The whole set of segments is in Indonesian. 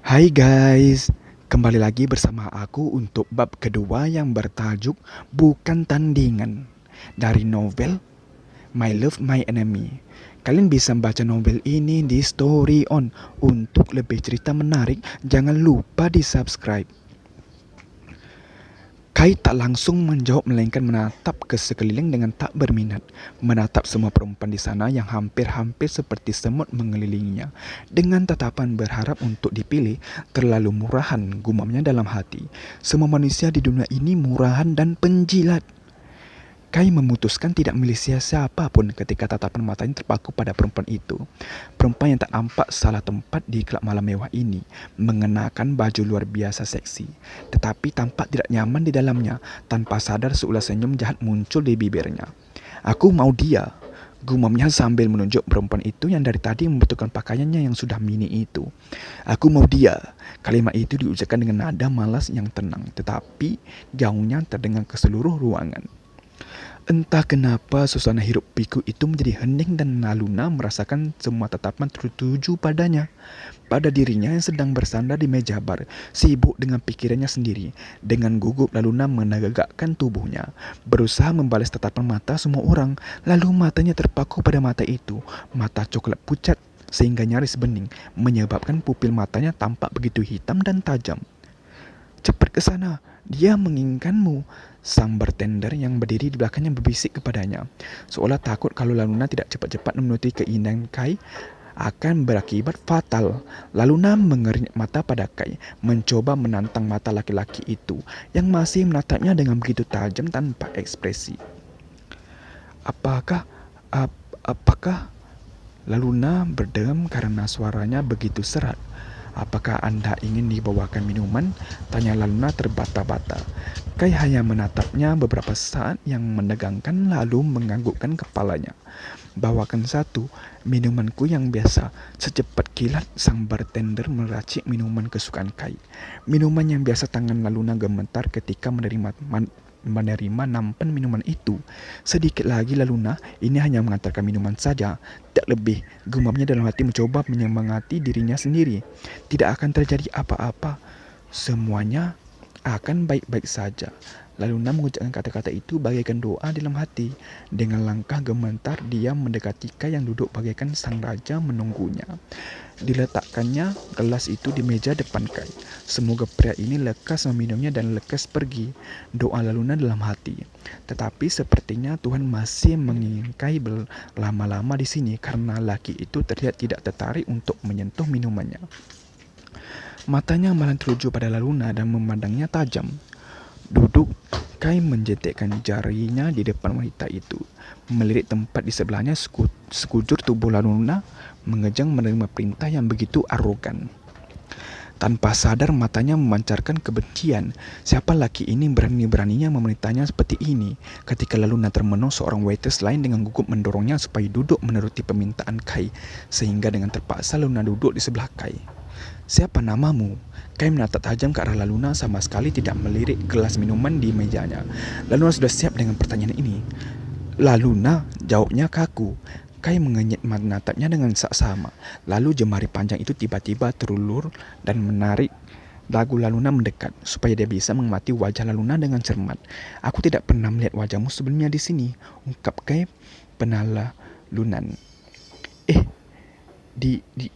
Hai guys, kembali lagi bersama aku untuk bab kedua yang bertajuk Bukan Tandingan dari novel My Love My Enemy. Kalian bisa baca novel ini di Story On. Untuk lebih cerita menarik, jangan lupa di subscribe. Kai tak langsung menjawab melainkan menatap ke sekeliling dengan tak berminat. Menatap semua perempuan di sana yang hampir-hampir seperti semut mengelilinginya. Dengan tatapan berharap untuk dipilih, terlalu murahan gumamnya dalam hati. Semua manusia di dunia ini murahan dan penjilat. Kai memutuskan tidak memilih siapa pun ketika tatapan matanya terpaku pada perempuan itu. Perempuan yang tak nampak salah tempat di kelab malam mewah ini, mengenakan baju luar biasa seksi, tetapi tampak tidak nyaman di dalamnya. Tanpa sadar seulas senyum jahat muncul di bibirnya. "Aku mau dia," gumamnya sambil menunjuk perempuan itu yang dari tadi membutuhkan pakaiannya yang sudah mini itu. "Aku mau dia." Kalimat itu diucapkan dengan nada malas yang tenang, tetapi gaungnya terdengar ke seluruh ruangan. Entah kenapa suasana hiruk pikuk itu menjadi hening dan Laluna merasakan semua tatapan tertuju padanya. Pada dirinya yang sedang bersandar di meja bar, sibuk dengan pikirannya sendiri. Dengan gugup Laluna menegakkan tubuhnya, berusaha membalas tatapan mata semua orang. Lalu matanya terpaku pada mata itu, mata coklat pucat sehingga nyaris bening, menyebabkan pupil matanya tampak begitu hitam dan tajam. "Cepat ke sana, dia menginginkanmu," sang bartender yang berdiri di belakangnya berbisik kepadanya. Seolah takut kalau Laluna tidak cepat-cepat menuruti keinginan Kai akan berakibat fatal. Laluna mengernyit mata pada Kai, mencoba menantang mata laki-laki itu yang masih menatapnya dengan begitu tajam tanpa ekspresi. Apakah, apakah? Laluna berdeam karena suaranya begitu serat. "Apakah Anda ingin dibawakan minuman?" tanya Laluna terbata-bata. Kai hanya menatapnya beberapa saat yang menegangkan lalu menganggukkan kepalanya. "Bawakan satu, minumanku yang biasa." Secepat kilat sang bartender meracik minuman kesukaan Kai. Minuman yang biasa. Tangan Laluna gemetar ketika menerima nampan minuman itu. Sedikit lagi Laluna, ini hanya mengantarkan minuman saja, tak lebih, gumamnya dalam hati mencoba menyemangati dirinya sendiri. Tidak akan terjadi apa-apa, semuanya akan baik-baik saja. Laluna mengucapkan kata-kata itu bagaikan doa dalam hati. Dengan langkah gemetar dia mendekati Kai yang duduk bagaikan sang raja menunggunya. Diletakkannya gelas itu di meja depan Kai. Semoga pria ini lekas meminumnya dan lekas pergi, doa Laluna dalam hati. Tetapi sepertinya Tuhan masih menginginkan Kai berlama-lama di sini karena laki itu terlihat tidak tertarik untuk menyentuh minumannya. Matanya malah tertuju pada Laluna dan memandangnya tajam. Duduk, Kai menjetikkan jarinya di depan wanita itu. Melirik tempat di sebelahnya, sekujur tubuh Laluna mengejang menerima perintah yang begitu arogan. Tanpa sadar matanya memancarkan kebencian. Siapa laki ini berani-beraninya memerintahnya seperti ini? Ketika Laluna termenung, seorang waitress lain dengan gugup mendorongnya supaya duduk menuruti permintaan Kai, sehingga dengan terpaksa Laluna duduk di sebelah Kai. "Siapa namamu?" Kai menatap tajam ke arah Laluna, sama sekali tidak melirik gelas minuman di mejanya. Laluna sudah siap dengan pertanyaan ini. "Laluna," jawabnya kaku. Kai mengenyit menatapnya dengan saksama. Lalu jemari panjang itu tiba-tiba terulur dan menarik dagu Laluna mendekat, supaya dia bisa mengamati wajah Laluna dengan cermat. "Aku tidak pernah melihat wajahmu sebelumnya di sini," ungkap Kai penalah lunan.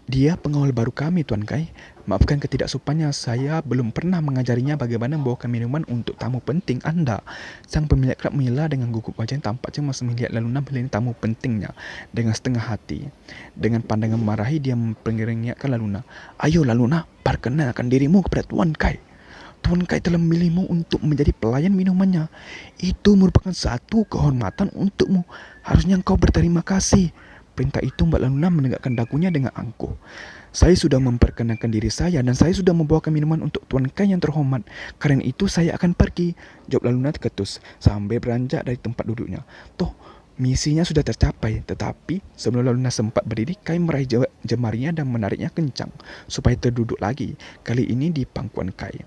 Dia pengawal baru kami, Tuan Kai. Maafkan ketidaksopannya, saya belum pernah mengajarinya bagaimana membawakan minuman untuk tamu penting Anda." Sang pemilik klub menghela dengan gugup wajah tampak cemas melihat Laluna melayani tamu pentingnya dengan setengah hati. Dengan pandangan marahi dia memperingatkan Laluna. "Ayo Laluna, perkenalkan dirimu kepada Tuan Kai. Tuan Kai telah memilihmu untuk menjadi pelayan minumannya. Itu merupakan satu kehormatan untukmu. Harusnya engkau berterima kasih." Perintah itu Mbak Laluna menegakkan dagunya dengan angkuh. "Saya sudah memperkenalkan diri saya dan saya sudah membawakan minuman untuk Tuan Kai yang terhormat. Karena itu saya akan pergi," jawab Laluna terketus sambil beranjak dari tempat duduknya. Toh, misinya sudah tercapai, tetapi sebelum Laluna sempat berdiri, Kai meraih jemarinya dan menariknya kencang supaya terduduk lagi, kali ini di pangkuan Kai.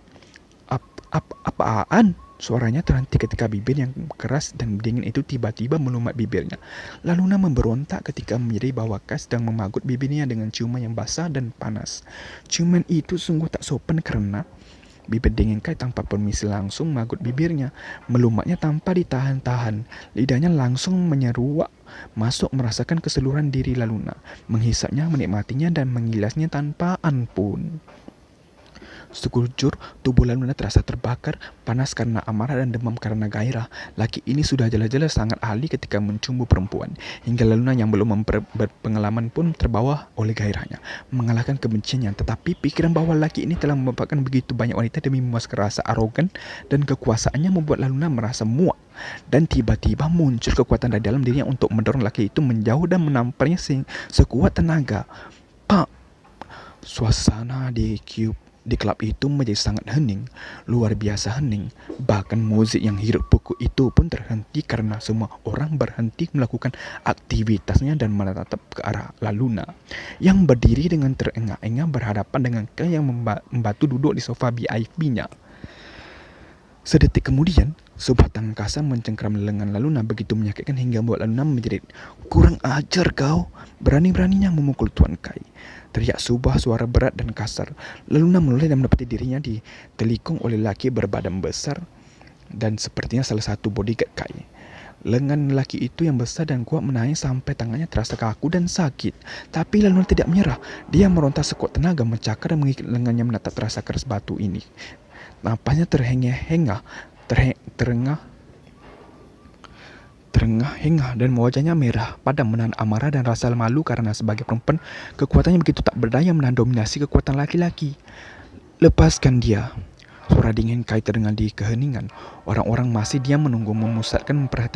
Apaan?" Suaranya terhenti ketika bibir yang keras dan dingin itu tiba-tiba melumat bibirnya. Laluna memberontak ketika menyadari bahwa Kai sedang memagut bibirnya dengan ciuman yang basah dan panas. Ciuman itu sungguh tak sopan karena bibir dingin Kai tanpa permisi langsung memagut bibirnya, melumatnya tanpa ditahan-tahan. Lidahnya langsung menyeruak masuk merasakan keseluruhan diri Laluna, menghisapnya, menikmatinya dan mengilasnya tanpa ampun. Sekujur tubuh Laluna terasa terbakar, panas karena amarah dan demam karena gairah. Laki ini sudah jelas-jelas sangat ahli ketika mencumbu perempuan. Hingga Laluna yang belum berpengalaman pun terbawa oleh gairahnya, mengalahkan kebenciannya. Tetapi pikiran bahwa laki ini telah membapakkan begitu banyak wanita demi memuaskan rasa arogan dan kekuasaannya membuat Laluna merasa muak. Dan tiba-tiba muncul kekuatan dari dalam dirinya untuk mendorong laki itu menjauh dan menamparnya sekuat tenaga. Pak! Suasana di klub itu menjadi sangat hening, luar biasa hening. Bahkan musik yang hiruk pikuk itu pun terhenti karena semua orang berhenti melakukan aktivitasnya dan menatap ke arah Laluna yang berdiri dengan terengah-engah berhadapan dengan Kai yang membantu duduk di sofa VIP-nya. Sedetik kemudian, sebuah tangan kasar mencengkram lengan Laluna begitu menyakitkan hingga membuat Laluna menjerit. "Kurang ajar kau, berani-beraninya memukul Tuan Kai," teriak sebuah suara berat dan kasar. Laluna menoleh dan mendapati dirinya ditelikung oleh laki berbadan besar dan sepertinya salah satu bodyguard Kai. Lengan laki itu yang besar dan kuat menahan sampai tangannya terasa kaku dan sakit. Tapi Laluna tidak menyerah. Dia meronta sekuat tenaga, mencakar dan mengikat lengannya menatap terasa keras batu ini. Napasnya terengah-engah dan wajahnya merah padam menahan amarah dan rasa malu karena sebagai perempuan kekuatannya begitu tak berdaya menahan dominasi kekuatan laki-laki. "Lepaskan dia." Suara dingin Kai terdengar di keheningan. Orang-orang masih diam menunggu, memusatkan perhatian